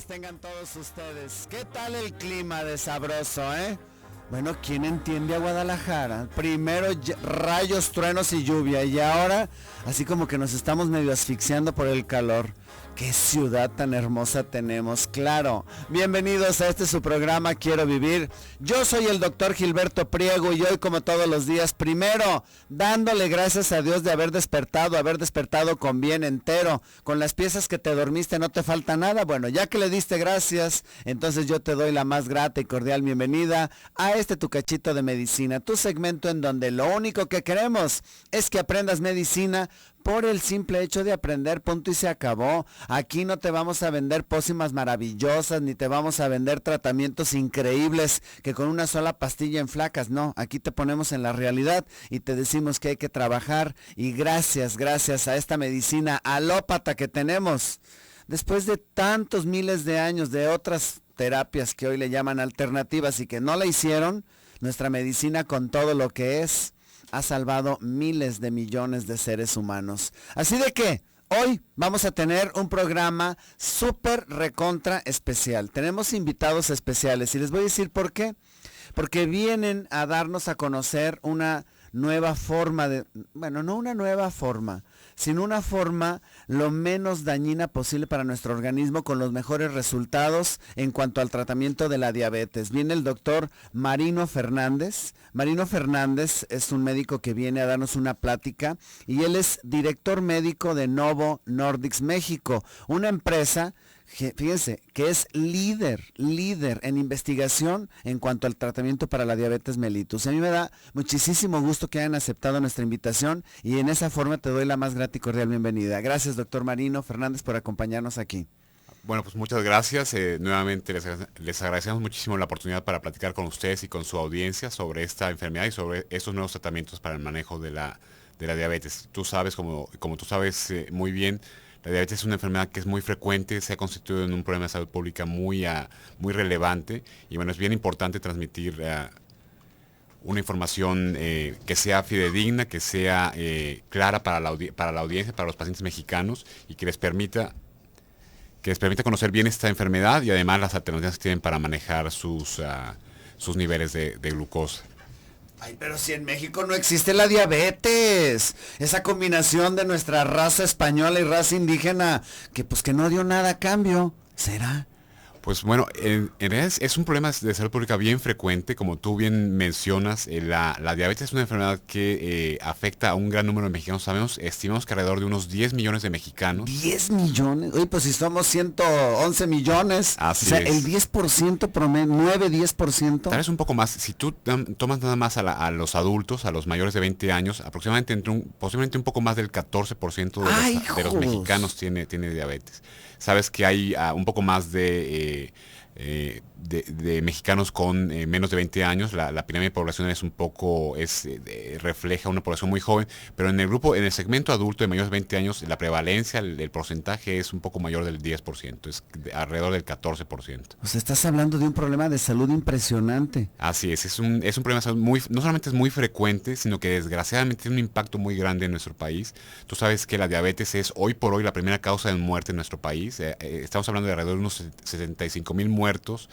días tengan todos ustedes. ¿Qué tal el clima de sabroso, eh? Bueno, ¿quién entiende a Guadalajara? Primero rayos, truenos y lluvia, y ahora así como que nos estamos medio asfixiando por el calor. ¡Qué ciudad tan hermosa tenemos! Claro, bienvenidos a su programa Quiero Vivir. Yo soy el doctor Gilberto Priego y hoy, como todos los días, primero dándole gracias a Dios de haber despertado con bien entero, con las piezas que te dormiste, no te falta nada. Bueno, ya que le diste gracias, entonces yo te doy la más grata y cordial bienvenida a tu cachito de medicina, tu segmento en donde lo único que queremos es que aprendas medicina por el simple hecho de aprender, punto y se acabó. Aquí no te vamos a vender pócimas maravillosas, ni te vamos a vender tratamientos increíbles que con una sola pastilla enflacas, no. Aquí te ponemos en la realidad y te decimos que hay que trabajar, y gracias a esta medicina alópata que tenemos, después de tantos miles de años de otras terapias que hoy le llaman alternativas y que no la hicieron, nuestra medicina, con todo lo que es, ha salvado miles de millones de seres humanos. Así de que hoy vamos a tener un programa súper recontra especial. Tenemos invitados especiales y les voy a decir por qué. Porque vienen a darnos a conocer una nueva forma de, bueno, no una nueva forma, sino una forma lo menos dañina posible para nuestro organismo, con los mejores resultados en cuanto al tratamiento de la diabetes. Viene el doctor Marino Fernández. Marino Fernández es un médico que viene a darnos una plática, y él es director médico de Novo Nordisk México, una empresa, fíjense, que es líder en investigación en cuanto al tratamiento para la diabetes mellitus. A mí me da muchísimo gusto que hayan aceptado nuestra invitación, y en esa forma te doy la más grata y cordial bienvenida. Gracias, doctor Marino Fernández, por acompañarnos aquí. Bueno, pues muchas gracias. Nuevamente les agradecemos muchísimo la oportunidad para platicar con ustedes y con su audiencia sobre esta enfermedad y sobre estos nuevos tratamientos para el manejo de la diabetes. Tú sabes, como tú sabes muy bien, la diabetes es una enfermedad que es muy frecuente, se ha constituido en un problema de salud pública muy relevante, y bueno, es bien importante transmitir una información que sea fidedigna, que sea clara para la audiencia, para los pacientes mexicanos, y que les permita conocer bien esta enfermedad y además las alternativas que tienen para manejar sus niveles de glucosa. Ay, pero si en México no existe la diabetes, esa combinación de nuestra raza española y raza indígena, que pues que no dio nada a cambio, ¿será? Pues bueno, en realidad es un problema de salud pública bien frecuente, como tú bien mencionas. La diabetes es una enfermedad que afecta a un gran número de mexicanos. Estimamos que alrededor de unos 10 millones de mexicanos. ¿10 millones? Oye, pues si somos 111 millones, así o sea, es. El 10% promedio, 9-10%. Tal vez un poco más. Si tú tomas nada más a los adultos, a los mayores de 20 años, aproximadamente posiblemente un poco más del 14% de los mexicanos tiene diabetes. Sabes que hay un poco más de mexicanos con menos de 20 años. La pirámide de población refleja una población muy joven, pero en el segmento adulto de mayores de 20 años, la prevalencia, el porcentaje es un poco mayor del 10%, es alrededor del 14%. O sea, estás hablando de un problema de salud impresionante. Así es un problema de salud no solamente es muy frecuente, sino que desgraciadamente tiene un impacto muy grande en nuestro país. Tú sabes que la diabetes es hoy por hoy la primera causa de muerte en nuestro país. Estamos hablando de alrededor de unos 75,000 muertos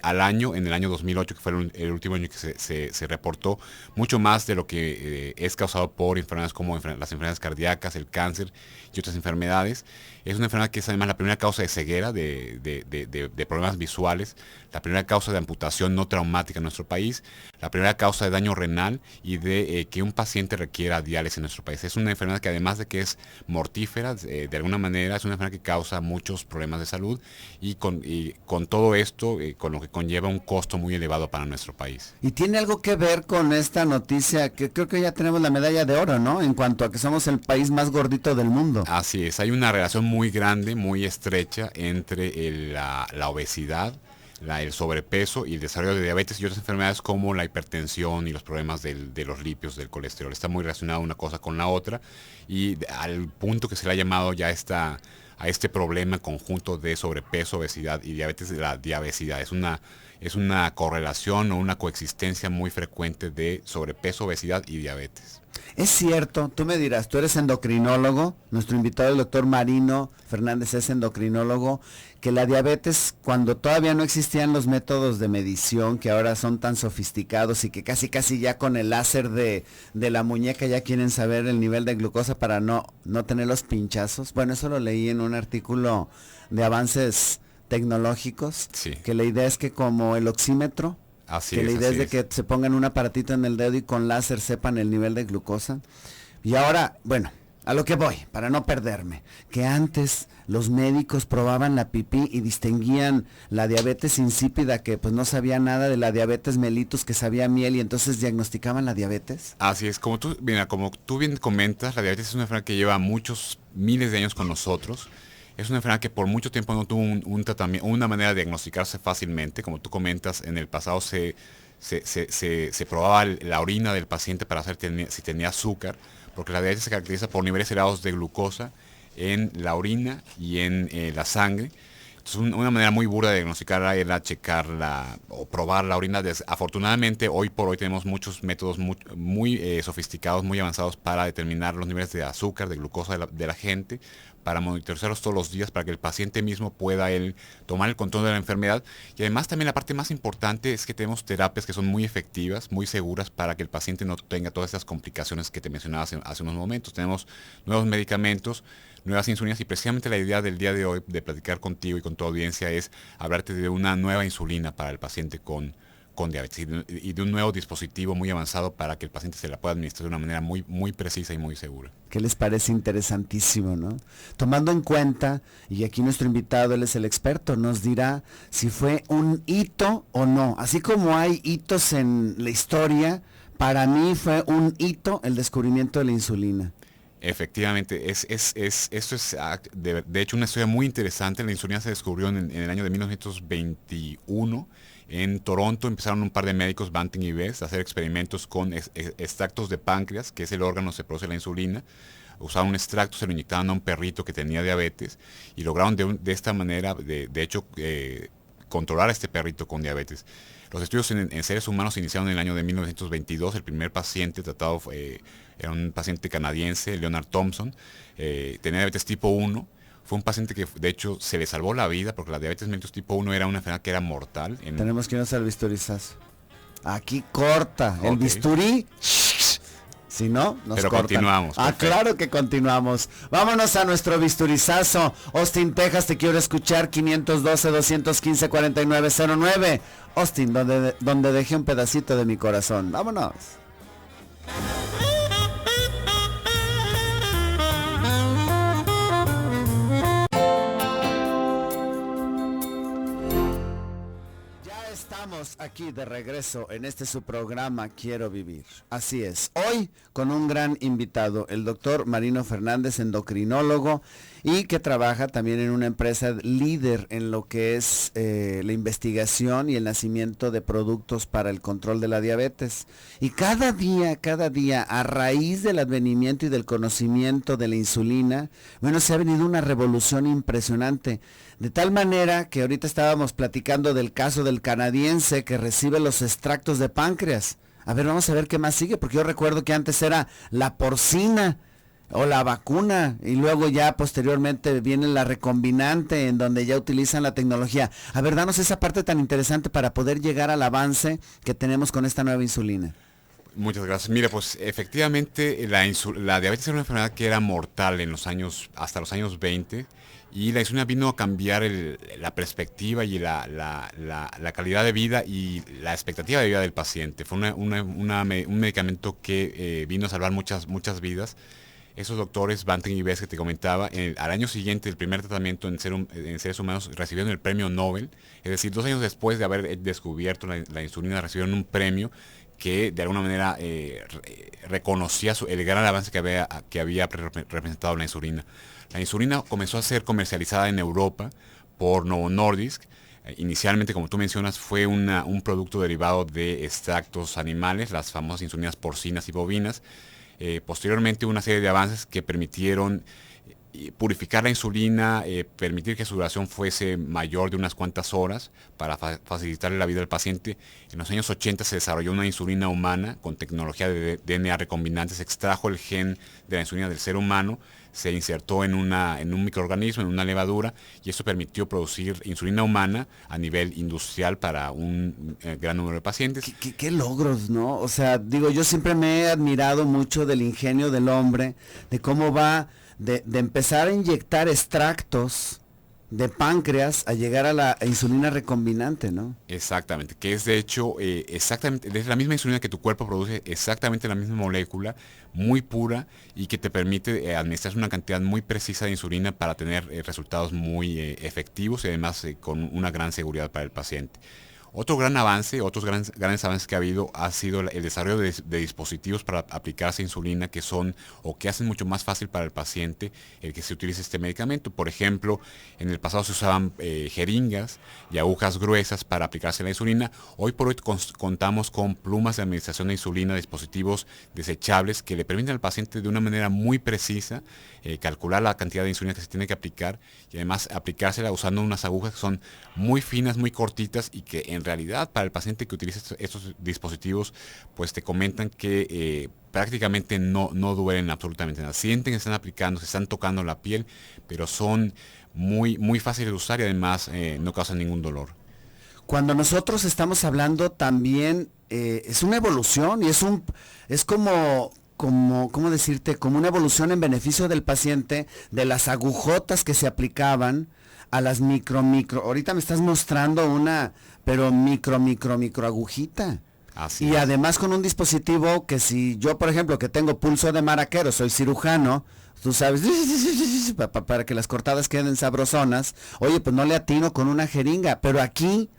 al año, en el año 2008, que fue el último año que se reportó, mucho más de lo que es causado por enfermedades como las enfermedades cardíacas, el cáncer y otras enfermedades. Es una enfermedad que es además la primera causa de ceguera, de problemas visuales, la primera causa de amputación no traumática en nuestro país, la primera causa de daño renal y de que un paciente requiera diálisis en nuestro país. Es una enfermedad que, además de que es mortífera, de alguna manera es una enfermedad que causa muchos problemas de salud, y con todo esto, con lo que conlleva un costo muy elevado para nuestro país. Y tiene algo que ver con esta noticia, que creo que ya tenemos la medalla de oro, ¿no? En cuanto a que somos el país más gordito del mundo. Así es, hay una relación muy grande, muy estrecha entre la obesidad, el sobrepeso y el desarrollo de diabetes y otras enfermedades como la hipertensión y los problemas de los lípidos, del colesterol. Está muy relacionada una cosa con la otra, y al punto que se le ha llamado ya a este problema conjunto de sobrepeso, obesidad y diabetes, de la diabesidad. Es una correlación o una coexistencia muy frecuente de sobrepeso, obesidad y diabetes. Es cierto, tú me dirás, tú eres endocrinólogo, nuestro invitado el doctor Marino Fernández es endocrinólogo, que la diabetes, cuando todavía no existían los métodos de medición que ahora son tan sofisticados y que casi ya con el láser de la muñeca ya quieren saber el nivel de glucosa para no tener los pinchazos. Bueno, eso lo leí en un artículo de avances tecnológicos, Sí. que la idea es que como el oxímetro, que la idea es de que se pongan un aparatito en el dedo y con láser sepan el nivel de glucosa. Y ahora, bueno, a lo que voy, para no perderme, que antes los médicos probaban la pipí y distinguían la diabetes insípida, que pues no sabía nada, de la diabetes mellitus, que sabía a miel, y entonces diagnosticaban la diabetes. Así es, como tú bien comentas, la diabetes es una enfermedad que lleva muchos miles de años con nosotros. Es una enfermedad que por mucho tiempo no tuvo un tratamiento, una manera de diagnosticarse fácilmente. Como tú comentas, en el pasado se probaba la orina del paciente para saber si tenía azúcar, porque la diabetes se caracteriza por niveles elevados de glucosa en la orina y en la sangre. Entonces, una manera muy burda de diagnosticarla era checarla o probar la orina. Afortunadamente, hoy por hoy tenemos muchos métodos muy sofisticados, muy avanzados para determinar los niveles de azúcar, de glucosa de la gente, para monitorizarlos todos los días, para que el paciente mismo pueda él tomar el control de la enfermedad. Y además también la parte más importante es que tenemos terapias que son muy efectivas, muy seguras, para que el paciente no tenga todas esas complicaciones que te mencionaba hace unos momentos. Tenemos nuevos medicamentos, nuevas insulinas, y precisamente la idea del día de hoy de platicar contigo y con tu audiencia es hablarte de una nueva insulina para el paciente con diabetes y de un nuevo dispositivo muy avanzado para que el paciente se la pueda administrar de una manera muy precisa y muy segura. ¿Qué les parece? Interesantísimo, ¿no? Tomando en cuenta, y aquí nuestro invitado, él es el experto, nos dirá si fue un hito o no. Así como hay hitos en la historia, para mí fue un hito el descubrimiento de la insulina. Efectivamente, esto es de hecho una historia muy interesante. La insulina se descubrió en el año de 1921 en Toronto. Empezaron un par de médicos, Banting y Best, a hacer experimentos con extractos de páncreas, que es el órgano donde se produce la insulina. Usaban un extracto, se lo inyectaban a un perrito que tenía diabetes y lograron de esta manera, de hecho, controlar a este perrito con diabetes. Los estudios en seres humanos se iniciaron en el año de 1922. El primer paciente tratado era un paciente canadiense, Leonard Thompson. Tenía diabetes tipo 1. Fue un paciente que de hecho se le salvó la vida, porque la diabetes mellitus tipo 1 era una enfermedad que era mortal. Tenemos que irnos al bisturizazo. Aquí corta. El bisturí. Si no, nos Pero cortan. Continuamos. Perfecto. Claro que continuamos. Vámonos a nuestro bisturizazo. Austin, Texas, te quiero escuchar. 512-215-4909. Austin, donde dejé un pedacito de mi corazón. Vámonos. Estamos aquí de regreso en este su programa Quiero Vivir. Así es, hoy con un gran invitado, el doctor Marino Fernández, endocrinólogo, y que trabaja también en una empresa líder en lo que es la investigación y el nacimiento de productos para el control de la diabetes. Y cada día, a raíz del advenimiento y del conocimiento de la insulina, bueno, se ha venido una revolución impresionante. De tal manera que ahorita estábamos platicando del caso del canadiense que recibe los extractos de páncreas. A ver, vamos a ver qué más sigue, porque yo recuerdo que antes era la porcina o la vacuna, y luego ya posteriormente viene la recombinante, en donde ya utilizan la tecnología. A ver, danos esa parte tan interesante para poder llegar al avance que tenemos con esta nueva insulina. Muchas gracias. Mira, pues efectivamente la diabetes era una enfermedad que era mortal hasta los años 20, y la insulina vino a cambiar la perspectiva y la calidad de vida y la expectativa de vida del paciente. Fue un medicamento que vino a salvar muchas vidas. Esos doctores, Banting y Best, que te comentaba, al año siguiente del primer tratamiento en seres humanos, recibieron el premio Nobel. Es decir, 2 años después de haber descubierto la insulina, recibieron un premio que de alguna manera reconocía el gran avance que había representado la insulina. La insulina comenzó a ser comercializada en Europa por Novo Nordisk. Inicialmente, como tú mencionas, fue un producto derivado de extractos animales, las famosas insulinas porcinas y bovinas. Posteriormente, una serie de avances que permitieron y purificar la insulina, permitir que su duración fuese mayor de unas cuantas horas para facilitarle la vida al paciente. En los años 80 se desarrolló una insulina humana con tecnología de DNA recombinante, se extrajo el gen de la insulina del ser humano, se insertó en un microorganismo, en una levadura, y eso permitió producir insulina humana a nivel industrial para un gran número de pacientes. ¿Qué logros, ¿no? O sea, digo, yo siempre me he admirado mucho del ingenio del hombre, de cómo va de empezar a inyectar extractos de páncreas a llegar a la insulina recombinante, ¿no? Exactamente, que es de hecho exactamente, es la misma insulina que tu cuerpo produce, exactamente la misma molécula, muy pura, y que te permite administrar una cantidad muy precisa de insulina para tener resultados muy efectivos y además con una gran seguridad para el paciente. Otro gran avance, otros grandes avances que ha habido ha sido el desarrollo de dispositivos para aplicarse insulina que son o que hacen mucho más fácil para el paciente el que se utilice este medicamento. Por ejemplo, en el pasado se usaban jeringas y agujas gruesas para aplicarse la insulina. Hoy por hoy contamos con plumas de administración de insulina, dispositivos desechables que le permiten al paciente de una manera muy precisa calcular la cantidad de insulina que se tiene que aplicar y además aplicársela usando unas agujas que son muy finas, muy cortitas y que en realidad para el paciente que utiliza estos dispositivos pues te comentan que prácticamente no duelen absolutamente nada. Sienten que están aplicando, se están tocando la piel, pero son muy fáciles de usar y además no causan ningún dolor. Cuando nosotros estamos hablando también es una evolución y es como ¿cómo decirte? Como una evolución en beneficio del paciente de las agujotas que se aplicaban a las micro. Ahorita me estás mostrando una, pero micro agujita. Así y es. Además con un dispositivo que si yo, por ejemplo, que tengo pulso de maraquero, soy cirujano, tú sabes, para que las cortadas queden sabrosonas, oye, pues no le atino con una jeringa, pero aquí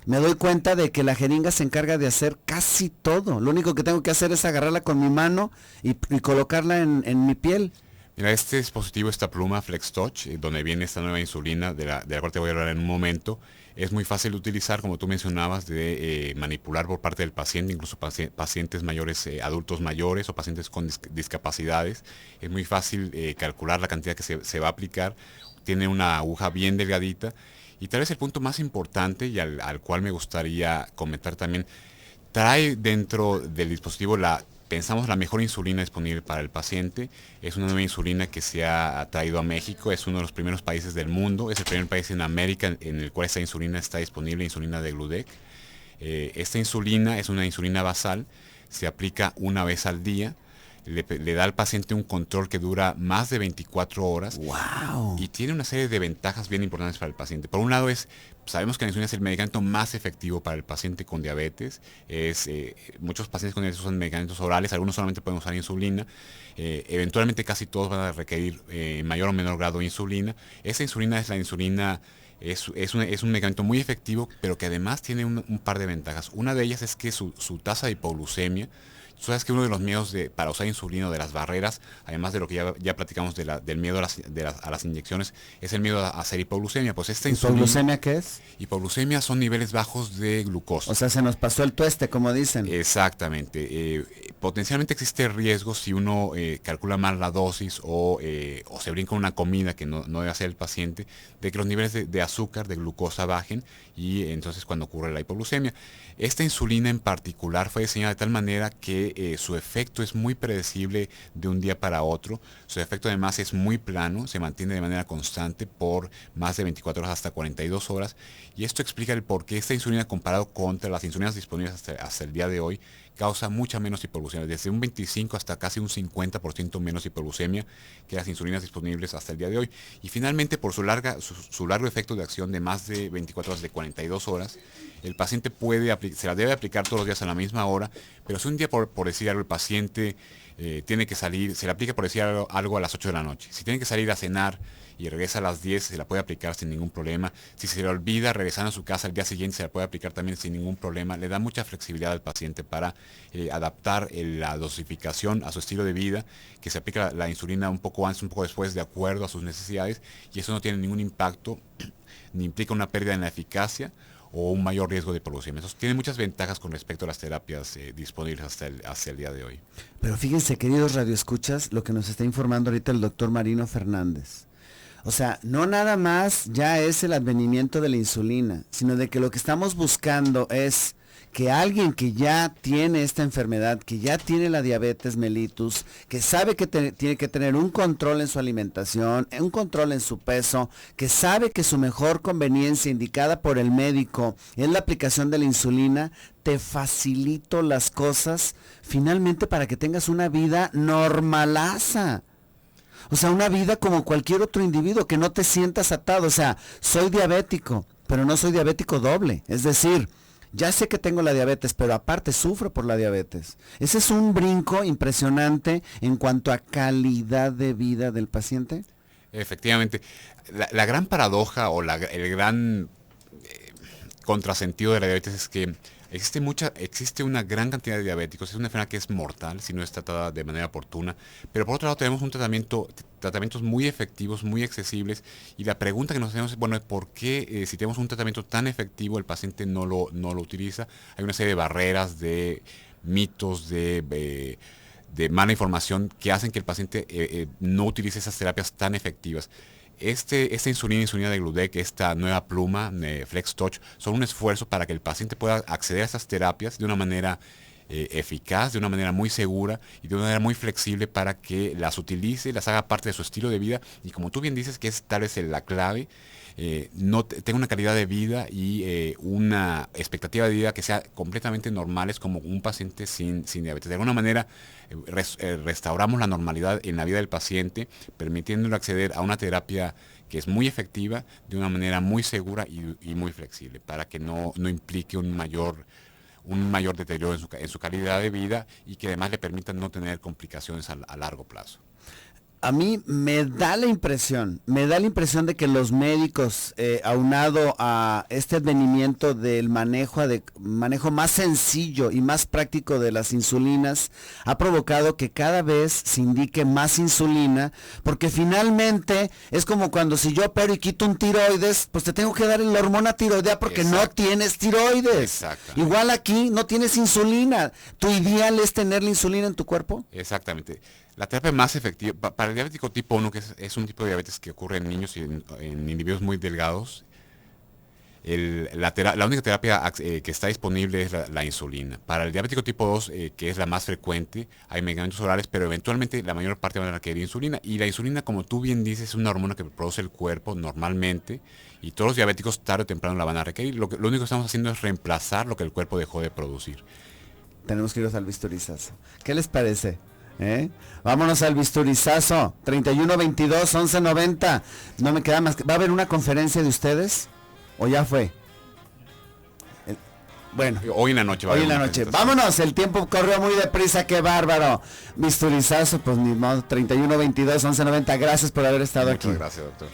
me doy cuenta de que la jeringa se encarga de hacer casi todo. Lo único que tengo que hacer es agarrarla con mi mano y colocarla en mi piel. Mira, este dispositivo, esta pluma FlexTouch, donde viene esta nueva insulina, de la cual te voy a hablar en un momento, es muy fácil de utilizar, como tú mencionabas, de manipular por parte del paciente, incluso pacientes mayores, adultos mayores o pacientes con discapacidades. Es muy fácil calcular la cantidad que se va a aplicar. Tiene una aguja bien delgadita. Y tal vez el punto más importante y al cual me gustaría comentar también, trae dentro del dispositivo pensamos la mejor insulina disponible para el paciente. Es una nueva insulina que se ha traído a México, es uno de los primeros países del mundo, es el primer país en América en el cual esta insulina está disponible, insulina de Gludec. Esta insulina es una insulina basal, se aplica una vez al día. Le da al paciente un control que dura más de 24 horas. ¡Wow! Y tiene una serie de ventajas bien importantes para el paciente. Por un lado sabemos que la insulina es el medicamento más efectivo para el paciente con diabetes. Muchos pacientes con diabetes usan medicamentos orales, algunos solamente pueden usar insulina. Eventualmente casi todos van a requerir en mayor o menor grado insulina. Esa insulina es la insulina. Es un medicamento muy efectivo, pero que además tiene un par de ventajas. Una de ellas es que su tasa de hipoglucemia. Tú sabes que uno de los miedos para usar insulina, de las barreras, además de lo que ya platicamos del miedo a las inyecciones, es el miedo a hacer hipoglucemia. Pues esta ¿Hipoglucemia qué es? Hipoglucemia son niveles bajos de glucosa. O sea, se nos pasó el tueste, como dicen. Exactamente. Potencialmente existe riesgo si uno calcula mal la dosis o se brinca una comida que no debe hacer el paciente, de que los niveles de azúcar, de glucosa bajen y entonces cuando ocurre la hipoglucemia. Esta insulina en particular fue diseñada de tal manera que su efecto es muy predecible de un día para otro. Su efecto además es muy plano, se mantiene de manera constante por más de 24 horas hasta 42 horas. Y esto explica el por qué esta insulina comparado contra las insulinas disponibles hasta el día de hoy causa mucha menos hipoglucemia, desde un 25 hasta casi un 50% menos hipoglucemia que las insulinas disponibles hasta el día de hoy. Y finalmente, por su largo efecto de acción de más de 24 horas, de 42 horas, el paciente se la debe aplicar todos los días a la misma hora, pero si un día, por decir algo, el paciente tiene que salir, se le aplica por decir algo a las 8 de la noche. Si tiene que salir a cenar y regresa a las 10, se la puede aplicar sin ningún problema. Si se le olvida regresando a su casa al día siguiente, se la puede aplicar también sin ningún problema. Le da mucha flexibilidad al paciente para adaptar la dosificación a su estilo de vida, que se aplica la insulina un poco antes, un poco después, de acuerdo a sus necesidades, y eso no tiene ningún impacto, ni implica una pérdida en la eficacia o un mayor riesgo de producir. Entonces tiene muchas ventajas con respecto a las terapias disponibles hasta el día de hoy. Pero fíjense, queridos radioescuchas, lo que nos está informando ahorita el doctor Marino Fernández. O sea, no nada más ya es el advenimiento de la insulina, sino de que lo que estamos buscando es que alguien que ya tiene esta enfermedad, que ya tiene la diabetes mellitus, que sabe que tiene que tener un control en su alimentación, un control en su peso, que sabe que su mejor conveniencia indicada por el médico es la aplicación de la insulina, te facilito las cosas finalmente para que tengas una vida normalaza. O sea, una vida como cualquier otro individuo, que no te sientas atado. O sea, soy diabético, pero no soy diabético doble. Es decir, ya sé que tengo la diabetes, pero aparte sufro por la diabetes. Ese es un brinco impresionante en cuanto a calidad de vida del paciente. Efectivamente. La gran paradoja o el gran contrasentido de la diabetes es que existe una gran cantidad de diabéticos. Es una enfermedad que es mortal si no es tratada de manera oportuna, pero por otro lado tenemos tratamientos muy efectivos, muy accesibles, y la pregunta que nos hacemos es, bueno, ¿por qué si tenemos un tratamiento tan efectivo el paciente no lo utiliza? Hay una serie de barreras, de mitos, de mala información que hacen que el paciente no utilice esas terapias tan efectivas. Esta insulina de Gludec, esta nueva pluma, FlexTouch, son un esfuerzo para que el paciente pueda acceder a estas terapias de una manera eficaz, de una manera muy segura y de una manera muy flexible, para que las utilice, las haga parte de su estilo de vida, y como tú bien dices, que es tal vez la clave, tenga una calidad de vida y una expectativa de vida que sea completamente normales como un paciente sin diabetes. De alguna manera restauramos la normalidad en la vida del paciente, permitiéndole acceder a una terapia que es muy efectiva, de una manera muy segura y muy flexible, para que no implique un mayor deterioro en su calidad de vida, y que además le permita no tener complicaciones a largo plazo. A mí me da la impresión de que los médicos, aunado a este advenimiento del manejo más sencillo y más práctico de las insulinas, ha provocado que cada vez se indique más insulina, porque finalmente es como cuando si yo opero y quito un tiroides, pues te tengo que dar la hormona tiroidea porque no tienes tiroides. Igual aquí no tienes insulina. ¿Tu ideal es tener la insulina en tu cuerpo? Exactamente. La terapia más efectiva para el diabético tipo 1, que es un tipo de diabetes que ocurre en niños y en individuos muy delgados, la única terapia que está disponible es la insulina. Para el diabético tipo 2, que es la más frecuente, hay medicamentos orales, pero eventualmente la mayor parte van a requerir insulina. Y la insulina, como tú bien dices, es una hormona que produce el cuerpo normalmente, y todos los diabéticos tarde o temprano la van a requerir. Lo único que estamos haciendo es reemplazar lo que el cuerpo dejó de producir. Tenemos que irnos al bisturizazo. ¿Qué les parece? Vámonos al bisturizazo. 3122-1190. No me queda más que... ¿Va a haber una conferencia de ustedes? ¿O ya fue? Bueno. Hoy en la noche. Hoy en la noche. Vámonos, el tiempo corrió muy deprisa, qué bárbaro. Bisturizazo, pues ni modo. 3122-1190. Gracias por haber estado aquí. Muchas gracias, doctor.